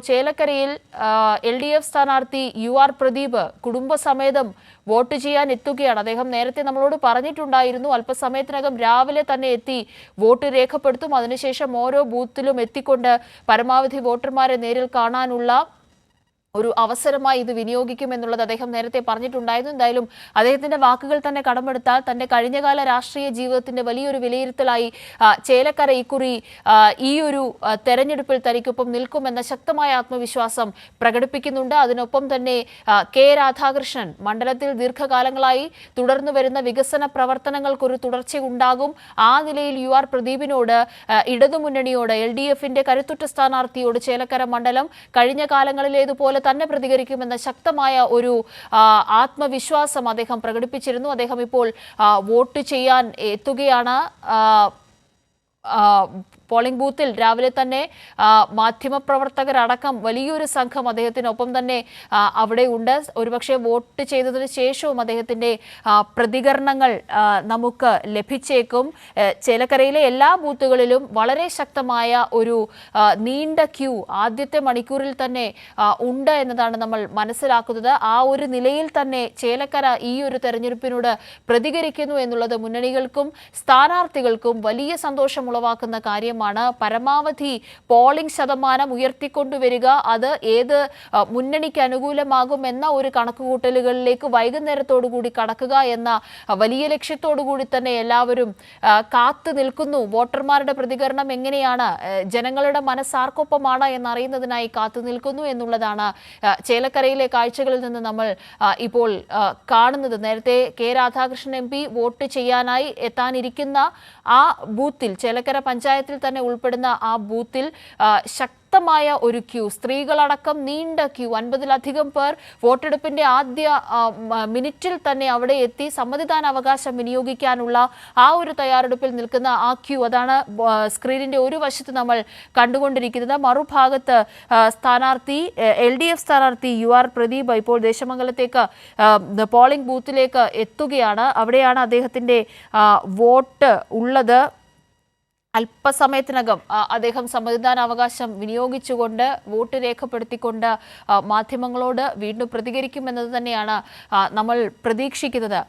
ചേലക്കരയിൽ LDF സ്ഥാനാർത്ഥി UR Pradeep കുടുംബസമേതം വോട്ട് ചെയ്യാൻ എത്തുകയാണ്. അദ്ദേഹം നേരത്തെ നമ്മളോട് പറഞ്ഞിട്ടുണ്ടായിരുന്നു അല്പസമയത്തിനകം രാവിലെ തന്നെ എത്തി വോട്ട് രേഖപ്പെടുത്തും. അതിനുശേഷം ഓരോ ബൂത്തിലും എത്തിക്കൊണ്ട് പരമാവധി വോട്ടർമാരെ നേരിൽ കാണാനുള്ള ഒരു അവസരമായി ഇത് വിനിയോഗിക്കുമെന്നുള്ളത് അദ്ദേഹം നേരത്തെ പറഞ്ഞിട്ടുണ്ടായിരുന്നു. എന്തായാലും അദ്ദേഹത്തിന്റെ വാക്കുകൾ തന്നെ കടമെടുത്താൽ തന്റെ കഴിഞ്ഞകാല രാഷ്ട്രീയ ജീവിതത്തിന്റെ വലിയൊരു വിലയിരുത്തലായി ചേലക്കര ഇക്കുറി ഈ ഒരു തെരഞ്ഞെടുപ്പിൽ തനിക്കൊപ്പം നിൽക്കുമെന്ന ശക്തമായ ആത്മവിശ്വാസം പ്രകടിപ്പിക്കുന്നുണ്ട്. അതിനൊപ്പം തന്നെ കെ രാധാകൃഷ്ണൻ മണ്ഡലത്തിൽ ദീർഘകാലങ്ങളായി തുടർന്നു വരുന്ന വികസന പ്രവർത്തനങ്ങൾക്കൊരു തുടർച്ചയുണ്ടാകും. ആ നിലയിൽ UR പ്രദീപിനോട് ഇടതുമുന്നണിയോട് LDFന്റെ കരുത്തുറ്റ സ്ഥാനാർത്ഥിയോട് ചേലക്കര മണ്ഡലം കഴിഞ്ഞ കാലങ്ങളിലേതുപോലെ തന്നെ പ്രതികരിക്കുമെന്ന ശക്തമായ ഒരു ആത്മവിശ്വാസം അദ്ദേഹം പ്രകടിപ്പിച്ചിരുന്നു. അദ്ദേഹം ഇപ്പോൾ വോട്ട് ചെയ്യാൻ എത്തുകയാണ്. പോളിംഗ് ബൂത്തിൽ രാവിലെ തന്നെ മാധ്യമപ്രവർത്തകരടക്കം വലിയൊരു സംഘം അദ്ദേഹത്തിനൊപ്പം തന്നെ അവിടെ ഉണ്ട്. ഒരുപക്ഷെ വോട്ട് ചെയ്തതിന് ശേഷവും അദ്ദേഹത്തിന്റെ പ്രതികരണങ്ങൾ നമുക്ക് ലഭിച്ചേക്കും. ചേലക്കരയിലെ എല്ലാ ബൂത്തുകളിലും വളരെ ശക്തമായ ഒരു നീണ്ട ക്യൂ ആദ്യത്തെ മണിക്കൂറിൽ തന്നെ ഉണ്ട് എന്നതാണ് നമ്മൾ മനസ്സിലാക്കുന്നത്. ആ ഒരു നിലയിൽ തന്നെ ചേലക്കര ഈ ഒരു തെരഞ്ഞെടുപ്പിനോട് പ്രതികരിക്കുന്നു എന്നുള്ളത് മുന്നണികൾക്കും സ്ഥാനാർത്ഥികൾക്കും വലിയ സന്തോഷം ഉളവാക്കുന്ന കാര്യമാണ്. പരമാവധി പോളിംഗ് ശതമാനം ഉയർത്തിക്കൊണ്ടുവരിക, അത് ഏത് മുന്നണിക്ക് അനുകൂലമാകുമെന്ന ഒരു കണക്കുകൂട്ടലുകളിലേക്ക് വൈകുന്നേരത്തോടുകൂടി കടക്കുക എന്ന വലിയ ലക്ഷ്യത്തോടുകൂടി തന്നെ എല്ലാവരും കാത്തു നിൽക്കുന്നു. വോട്ടർമാരുടെ പ്രതികരണം എങ്ങനെയാണ്, ജനങ്ങളുടെ മനസ്സാർക്കൊപ്പമാണ് എന്നറിയുന്നതിനായി കാത്തു നിൽക്കുന്നു എന്നുള്ളതാണ് ചേലക്കരയിലെ കാഴ്ചകളിൽ നിന്ന് നമ്മൾ ഇപ്പോൾ കാണുന്നത്. നേരത്തെ കെ രാധാകൃഷ്ണൻ MP വോട്ട് ചെയ്യാനായി എത്താനിരിക്കുന്ന ആ ബൂത്തിൽ, ചേലക്കര പഞ്ചായത്തിൽ തന്നെ ഉൾപ്പെടുന്ന ആ ബൂത്തിൽ ശക്തമായ ഒരു ക്യൂ, സ്ത്രീകളടക്കം നീണ്ട ക്യൂ, 50-ലധികം പേർ വോട്ടെടുപ്പിന്റെ ആദ്യ മിനിറ്റിൽ തന്നെ അവിടെ എത്തി സമ്മതിദാനാവകാശം വിനിയോഗിക്കാനുള്ള ആ ഒരു തയ്യാറെടുപ്പിൽ നിൽക്കുന്ന ആ ക്യൂ, അതാണ് സ്ക്രീനിന്റെ ഒരു വശത്ത് നമ്മൾ കണ്ടുകൊണ്ടിരിക്കുന്നത്. മറുഭാഗത്ത് സ്ഥാനാർത്ഥി LDF സ്ഥാനാർത്ഥി UR പ്രദീപ് ഇപ്പോൾ ദേശമംഗലത്തേക്ക് പോളിംഗ് ബൂത്തിലേക്ക് എത്തുകയാണ്. അവിടെയാണ് അദ്ദേഹത്തിന്റെ വോട്ട് ഉള്ളത്. അല്പസമയത്തിനകം അദ്ദേഹം സമ്മതിദാനാവകാശം വിനിയോഗിച്ചുകൊണ്ട് വോട്ട് രേഖപ്പെടുത്തിക്കൊണ്ട് മാധ്യമങ്ങളോട് വീണ്ടും പ്രതികരിക്കുമെന്നത് തന്നെയാണ് നമ്മൾ പ്രതീക്ഷിക്കുന്നത്.